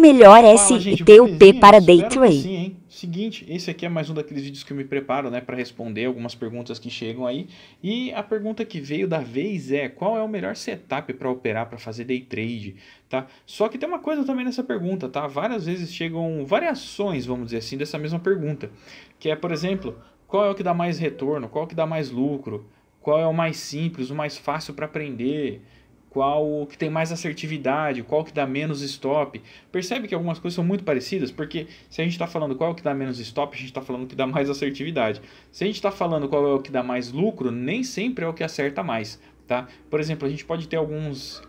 melhor Fala, gente, STUP belezinha? para Day Espero que Trade? sim, hein? Seguinte, esse aqui é mais um daqueles vídeos que eu me preparo, né, para responder algumas perguntas que chegam aí. E a pergunta que veio da vez é: qual é o melhor setup para operar, para fazer day trade, tá? Só que tem uma coisa também nessa pergunta, tá? Várias vezes chegam variações, vamos dizer assim, dessa mesma pergunta, que é, por exemplo, qual é o que dá mais retorno, qual é o que dá mais lucro, qual é o mais simples, o mais fácil para aprender, qual que tem mais assertividade, qual que dá menos stop. Percebe que algumas coisas são muito parecidas, porque se a gente está falando qual é o que dá menos stop, a gente está falando que dá mais assertividade. Se a gente está falando qual é o que dá mais lucro, nem sempre é o que acerta mais. Tá? Por exemplo, a gente pode ter alguns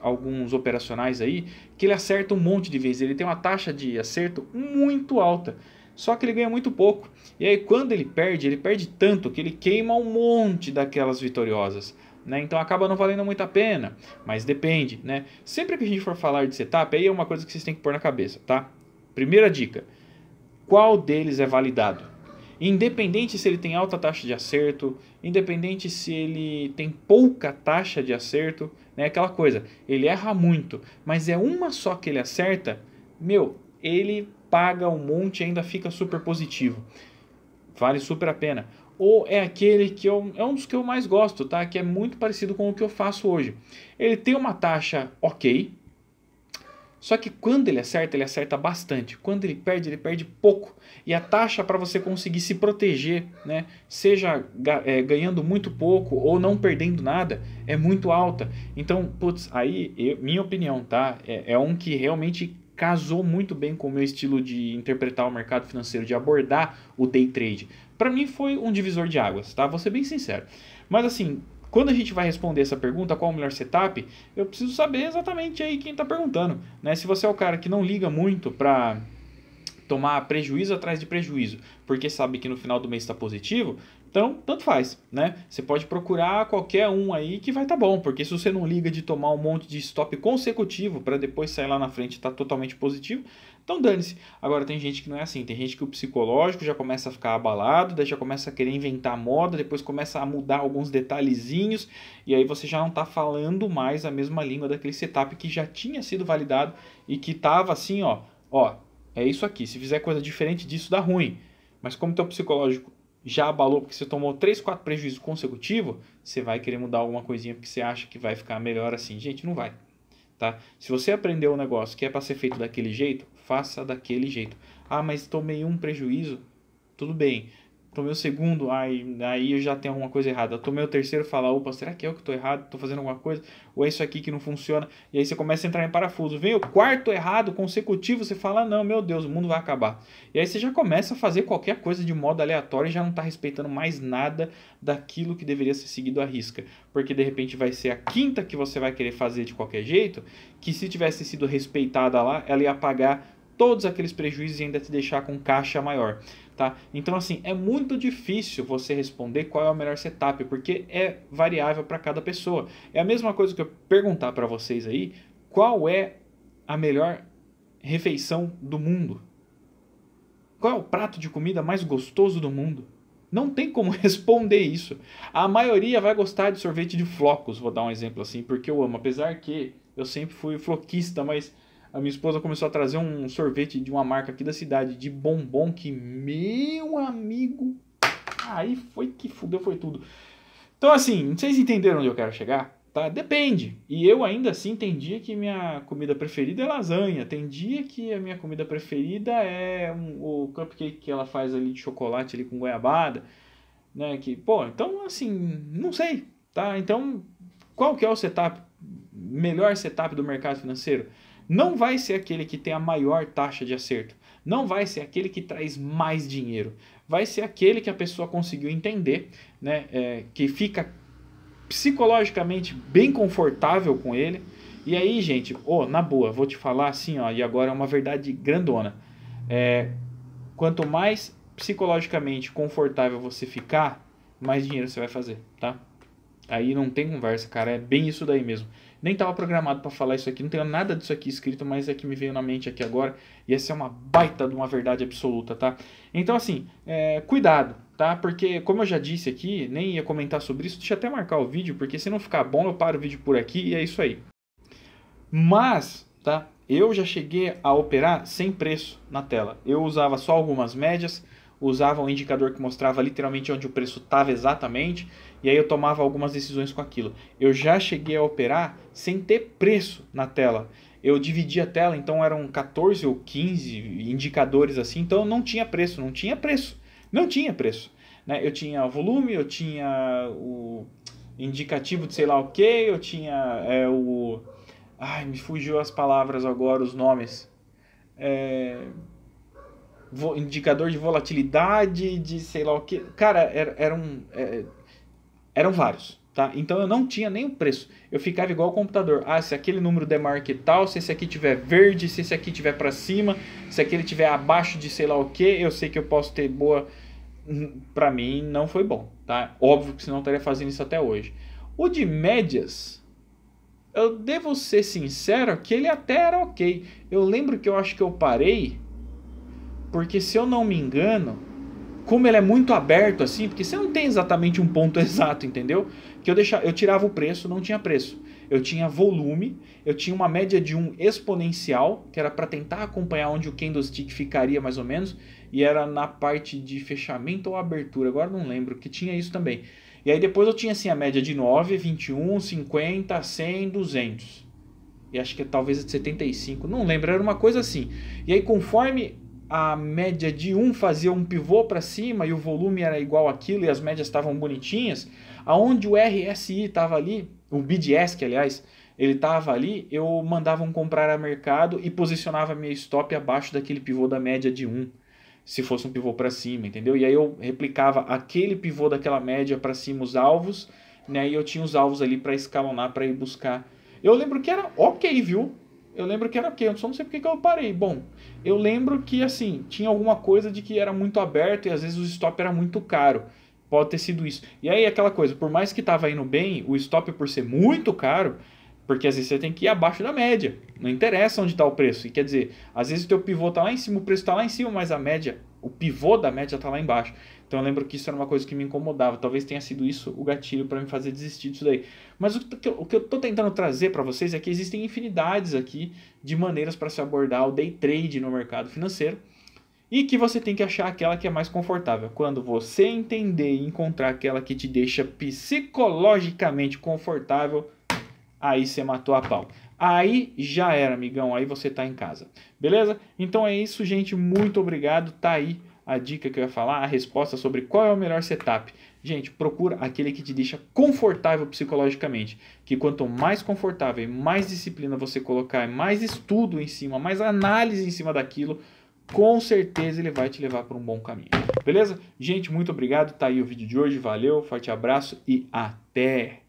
operacionais aí que ele acerta um monte de vezes, ele tem uma taxa de acerto muito alta, só que ele ganha muito pouco. E aí quando ele perde tanto que ele queima um monte daquelas vitoriosas. Né? Então acaba não valendo muito a pena, mas depende, né? Sempre que a gente for falar de setup, aí é uma coisa que vocês têm que pôr na cabeça, tá? Primeira dica: qual deles é validado? Independente se ele tem alta taxa de acerto, independente se ele tem pouca taxa de acerto, né? Aquela coisa, ele erra muito, mas é uma só que ele acerta, meu, ele paga um monte e ainda fica super positivo. Vale super a pena. Ou é aquele que é um dos que eu mais gosto, tá? Que é muito parecido com o que eu faço hoje. Ele tem uma taxa ok, só que quando ele acerta bastante. Quando ele perde pouco. E a taxa para você conseguir se proteger, né, seja ganhando muito pouco ou não perdendo nada, é muito alta. Então, putz, aí, minha opinião, tá? É um que realmente casou muito bem com o meu estilo de interpretar o mercado financeiro, de abordar o day trade. Para mim foi um divisor de águas, tá? Vou ser bem sincero. Mas assim, quando a gente vai responder essa pergunta, qual o melhor setup, eu preciso saber exatamente aí quem está perguntando, né? Se você é o cara que não liga muito para tomar prejuízo atrás de prejuízo, porque sabe que no final do mês está positivo, então tanto faz, né? Você pode procurar qualquer um aí que vai estar bom, porque se você não liga de tomar um monte de stop consecutivo para depois sair lá na frente e estar totalmente positivo, então dane-se. Agora tem gente que não é assim, tem gente que o psicológico já começa a ficar abalado, daí já começa a querer inventar moda, depois começa a mudar alguns detalhezinhos, e aí você já não está falando mais a mesma língua daquele setup que já tinha sido validado e que estava assim, ó, é isso aqui, se fizer coisa diferente disso dá ruim. Mas como teu psicológico já abalou porque você tomou 3, 4 prejuízos consecutivos, você vai querer mudar alguma coisinha porque você acha que vai ficar melhor assim. Gente, não vai. Tá? Se você aprendeu um negócio que é para ser feito daquele jeito, faça daquele jeito. Ah, mas tomei um prejuízo, tudo bem. Tomei o segundo, aí eu já tenho alguma coisa errada. Tomei o terceiro, fala, opa, será que é eu que estou errado? Estou fazendo alguma coisa? Ou é isso aqui que não funciona? E aí você começa a entrar em parafuso. Vem o quarto errado consecutivo, você fala, não, meu Deus, o mundo vai acabar. E aí você já começa a fazer qualquer coisa de modo aleatório e já não está respeitando mais nada daquilo que deveria ser seguido à risca. Porque de repente vai ser a quinta que você vai querer fazer de qualquer jeito, que se tivesse sido respeitada lá, ela ia pagar todos aqueles prejuízos e ainda te deixar com caixa maior. Tá? Então assim, é muito difícil você responder qual é o melhor setup, porque é variável para cada pessoa. É a mesma coisa que eu perguntar para vocês aí, qual é a melhor refeição do mundo? Qual é o prato de comida mais gostoso do mundo? Não tem como responder isso. A maioria vai gostar de sorvete de flocos, vou dar um exemplo assim, porque eu amo, apesar que eu sempre fui floquista, mas a minha esposa começou a trazer um sorvete de uma marca aqui da cidade, de bombom, que, meu amigo, aí foi que fudeu, foi tudo. Então, assim, vocês entenderam onde eu quero chegar? Tá? Depende. E eu ainda assim tem dia que minha comida preferida é lasanha. Tem dia que a minha comida preferida é o cupcake que ela faz ali de chocolate ali com goiabada. Né? Que, pô, então assim, não sei. Tá? Então, qual que é o setup? Melhor setup do mercado financeiro? Não vai ser aquele que tem a maior taxa de acerto. Não vai ser aquele que traz mais dinheiro. Vai ser aquele que a pessoa conseguiu entender, né? Que fica psicologicamente bem confortável com ele. E aí, gente, na boa, vou te falar assim, ó, e agora é uma verdade grandona. Quanto mais psicologicamente confortável você ficar, mais dinheiro você vai fazer, tá? Aí não tem conversa, cara, é bem isso daí mesmo. Nem estava programado para falar isso aqui, não tem nada disso aqui escrito, mas é que me veio na mente aqui agora, e essa é uma baita de uma verdade absoluta, tá? Então assim, cuidado, tá? Porque como eu já disse aqui, nem ia comentar sobre isso, deixa eu até marcar o vídeo, porque se não ficar bom eu paro o vídeo por aqui e é isso aí. Mas, tá? eu já cheguei a operar sem preço na tela. Eu usava só algumas médias, usava um indicador que mostrava literalmente onde o preço estava exatamente, e aí eu tomava algumas decisões com aquilo. Eu já cheguei a operar sem ter preço na tela. Eu dividia a tela, então eram 14 ou 15 indicadores assim, então não tinha preço, não tinha preço. Não tinha preço. Né? Eu tinha volume, eu tinha o indicativo de sei lá o que, eu tinha o... Ai, me fugiu as palavras agora, os nomes. Indicador de volatilidade, de sei lá o que. Cara, eram vários. Tá? Então eu não tinha nem o preço. Eu ficava igual ao computador. Ah, se aquele número der marca tal, se esse aqui tiver verde, se esse aqui tiver para cima, se aquele tiver abaixo de sei lá o que, eu sei que eu posso ter boa... Para mim não foi bom, tá? Óbvio que senão eu estaria fazendo isso até hoje. O de médias, eu devo ser sincero que ele até era ok. Eu lembro que eu acho que eu parei, porque se eu não me engano, como ele é muito aberto assim, porque você não tem exatamente um ponto exato, entendeu? Que eu tirava o preço, não tinha preço. Eu tinha volume, eu tinha uma média de um exponencial, que era para tentar acompanhar onde o candlestick ficaria mais ou menos, e era na parte de fechamento ou abertura, agora não lembro, que tinha isso também. E aí depois eu tinha assim a média de 9, 21, 50, 100, 200. E acho que talvez de 75, não lembro, era uma coisa assim. E aí conforme a média de 1 fazia um pivô para cima e o volume era igual àquilo e as médias estavam bonitinhas, aonde o RSI estava ali, o BDS, aliás, ele estava ali, eu mandava um comprar a mercado e posicionava meu stop abaixo daquele pivô da média de 1, se fosse um pivô para cima, entendeu? E aí eu replicava aquele pivô daquela média para cima os alvos, né? E eu tinha os alvos ali para escalonar, para ir buscar. Eu lembro que era ok, viu? Eu lembro que era ok, eu só não sei porque que eu parei. Bom, eu lembro que assim, tinha alguma coisa de que era muito aberto e às vezes o stop era muito caro. Pode ter sido isso. E aí aquela coisa, por mais que estava indo bem, o stop por ser muito caro, porque às vezes você tem que ir abaixo da média. Não interessa onde está o preço. E quer dizer, às vezes o teu pivô está lá em cima, o preço está lá em cima, mas a média, o pivô da média está lá embaixo. Então eu lembro que isso era uma coisa que me incomodava. Talvez tenha sido isso o gatilho para me fazer desistir disso daí. Mas o que eu estou tentando trazer para vocês é que existem infinidades aqui de maneiras para se abordar o day trade no mercado financeiro. E que você tem que achar aquela que é mais confortável. Quando você entender e encontrar aquela que te deixa psicologicamente confortável, aí você matou a pau. Aí já era, amigão, aí você tá em casa. Beleza? Então é isso, gente. Muito obrigado. Tá aí a dica que eu ia falar, a resposta sobre qual é o melhor setup. Gente, procura aquele que te deixa confortável psicologicamente. Que quanto mais confortável e mais disciplina você colocar, mais estudo em cima, mais análise em cima daquilo, com certeza ele vai te levar para um bom caminho. Beleza? Gente, muito obrigado. Tá aí o vídeo de hoje. Valeu, forte abraço e até!